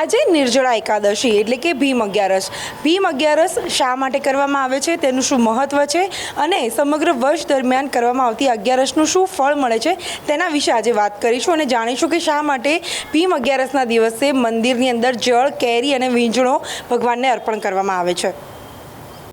આજે નિર્જળા એકાદશી એટલે કે ભીમ અગિયારસ શા માટે કરવામાં આવે છે, તેનું શું મહત્ત્વ છે અને સમગ્ર વર્ષ દરમિયાન કરવામાં આવતી અગિયારસનું શું ફળ મળે છે તેના વિશે આજે વાત કરીશું અને જાણીશું કે શા માટે ભીમ અગિયારસના દિવસે મંદિરની અંદર જળ, કેરી અને વીંઝણો ભગવાનને અર્પણ કરવામાં આવે છે।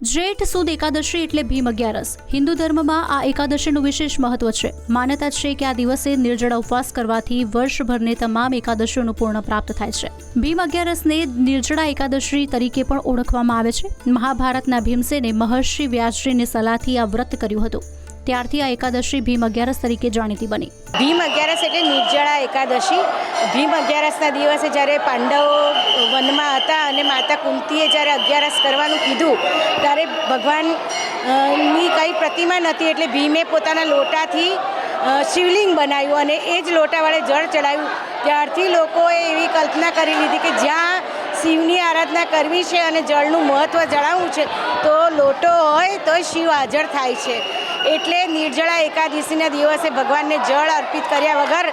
જેઠ સુદ એકાદશી એટલે ભીમ અગિયારસ। હિન્દુ ધર્મમાં આ એકાદશીનું વિશેષ મહત્વ છે। માન્યતા છે કે આ દિવસે નિર્જળા ઉપવાસ કરવાથી વર્ષભરની તમામ એકાદશીઓનું પૂર્ણ પ્રાપ્ત થાય છે। ભીમ અગિયારસને નિર્જળા એકાદશી તરીકે પણ ઓળખવામાં આવે છે। મહાભારતના ભીમસેને મહર્ષિ વ્યાસજીની સલાહથી આ વ્રત કર્યું હતું, ત્યારથી આ એકાદશી ભીમ અગિયારસ તરીકે જાણીતી બની। ભીમ અગિયારસ એટલે નિર્જળા એકાદશી। ભીમ અગિયારસના દિવસે જ્યારે પાંડવો વનમાં હતા અને માતા કુંતીએ જ્યારે અગિયારસ કરવાનું કીધું ત્યારે ભગવાનની કંઈ પ્રતિમા નથી, એટલે ભીમે પોતાના લોટાથી શિવલિંગ બનાવ્યું અને એ જ લોટા વડે જળ ચડાવ્યું। ત્યારથી લોકોએ એવી કલ્પના કરી લીધી કે જ્યાં શિવની આરાધના કરવી છે અને જળનું મહત્ત્વ જણાવવું છે તો લોટો હોય તો શિવ હાજર થાય છે। એટલે નિર્જળા એકાદશીના દિવસે ભગવાનને જળ અર્પિત કર્યા વગર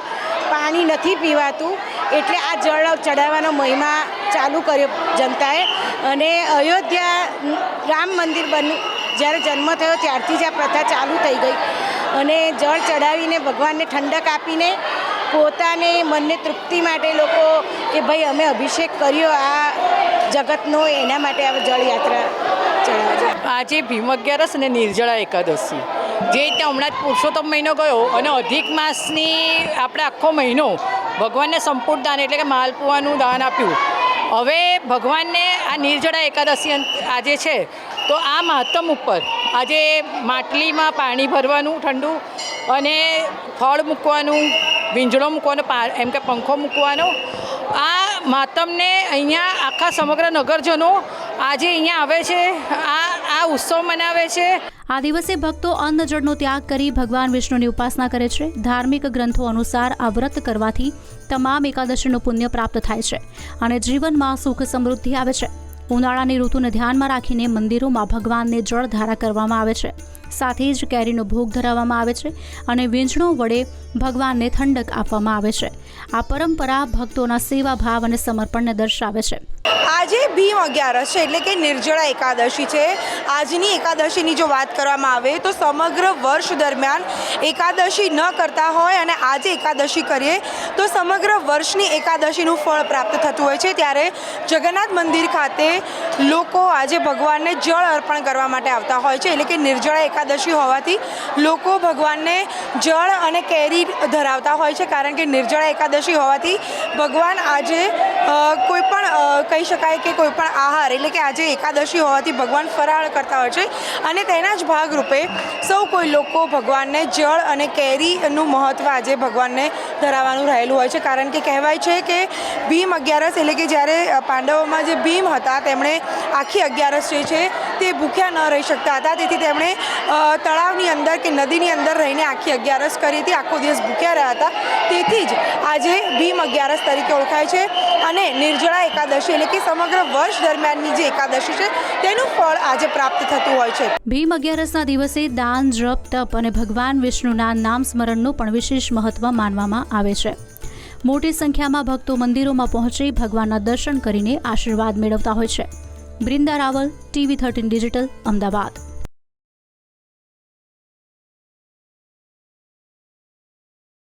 પાણી નથી પીવાતું, એટલે આ જળ ચડાવવાનો મહિમા ચાલુ કર્યો જનતાએ। અને અયોધ્યા રામ મંદિર જ્યારે જન્મ થયો ત્યારથી જ આ પ્રથા ચાલુ થઈ ગઈ અને જળ ચડાવીને ભગવાનને ઠંડક આપીને પોતાને મનને તૃપ્તિ માટે લોકો કે ભાઈ અમે અભિષેક કર્યો આ જગતનો, એના માટે આ જળયાત્રા ચડાવે છે। આજે ભીમ અગિયારસ અને નિર્જળા એકાદશી જે રીતે હમણાં જ પુરુષોત્તમ મહિનો ગયો અને અધિક માસની આપણે આખો મહિનો ભગવાનને સંપૂર્ણ દાન એટલે કે માલપુઆનું દાન આપ્યું। હવે ભગવાનને આ નિર્જળા એકાદશી આજે છે તો આ મહત્તમ ઉપર આજે માટલીમાં પાણી ભરવાનું ઠંડુ અને ફળ મૂકવાનું, વીંઝણો મૂકવાનો, એમ કે પંખો મૂકવાનો, આ માતમને અહીંયા આખા સમગ્ર નગરજનો આજે અહીંયા આવે છે, આ ઉત્સવ મનાવે છે। આ દિવસે ભક્તો અન્ન જળનો ત્યાગ કરી ભગવાન વિષ્ણુની ઉપાસના કરે છે। ધાર્મિક ગ્રંથો અનુસાર આ વ્રત કરવાથી તમામ એકાદશીનું પુણ્ય પ્રાપ્ત થાય છે અને જીવનમાં સુખ સમૃદ્ધિ આવે છે। ઉનાળાની ઋતુને ધ્યાનમાં રાખીને મંદિરોમાં ભગવાનને જળ ધારા કરવામાં આવે છે, સાથે જ કેરીનો ભોગ ધરાવવામાં આવે છે અને વીંઝણો વડે ભગવાનને ઠંડક આપવામાં આવે છે। આ પરંપરા ભક્તોના સેવા ભાવ અને સમર્પણને દર્શાવે છે। આજે ભીમ અગિયારસ છે એટલે કે નિર્જળા એકાદશી છે। આજની એકાદશીની જો વાત કરવામાં આવે તો સમગ્ર વર્ષ દરમિયાન એકાદશી ન કરતા હોય અને આજે એકાદશી કરીએ તો સમગ્ર વર્ષની એકાદશીનું ફળ પ્રાપ્ત થતું હોય છે। ત્યારે જગન્નાથ મંદિર ખાતે લોકો આજે ભગવાનને જળ અર્પણ કરવા માટે આવતા હોય છે, એટલે કે નિર્જળા એકાદશી હોવાથી લોકો ભગવાનને જળ અને કેરી ધરાવતા હોય છે, કારણ કે નિર્જળા એકાદશી હોવાથી ભગવાન આજે કોઈ પણ કહી શકાય કે કોઈ પણ આહાર એટલે કે આજે એકાદશી હોવાથી ભગવાન ફરાળ કરતા હોય છે અને તેના જ ભાગરૂપે સૌ કોઈ લોકો ભગવાનને જળ અને કેરીનું મહત્ત્વ આજે ભગવાનને ધરાવવાનું રહેલું હોય છે। કારણ કે કહેવાય છે કે ભીમ અગિયારસ એટલે કે જ્યારે પાંડવોમાં જે ભીમ હતા તેમણે આખી અગિયારસ જે છે તે ભૂખ્યા ન રહી શકતા હતા, તેથી તેમણે તળાવની અંદર કે નદીની અંદર રહીને આખી અગિયારસ કરી હતી, આખો દિવસ ભૂખ્યા રહ્યા હતા। તેથી જ આજે ભીમ અગિયારસ તરીકે ઓળખાય છે અને નિર્જળા એકાદશી એટલે કે સમગ્ર વર્ષ દરમિયાનની જે એકાદશી છે તેનું ફળ આજે પ્રાપ્ત થતું હોય છે। ભીમ અગિયારસના દિવસે દાન, જપ, તપ અને ભગવાન વિષ્ણુના નામ સ્મરણનું પણ વિશેષ મહત્વ માનવામાં આવે છે। મોટી સંખ્યામાં ભક્તો મંદિરોમાં પહોંચી ભગવાનના દર્શન કરીને આશીર્વાદ મેળવતા હોય છે। Brinda Raval, TV 13 digital, Ahmedabad.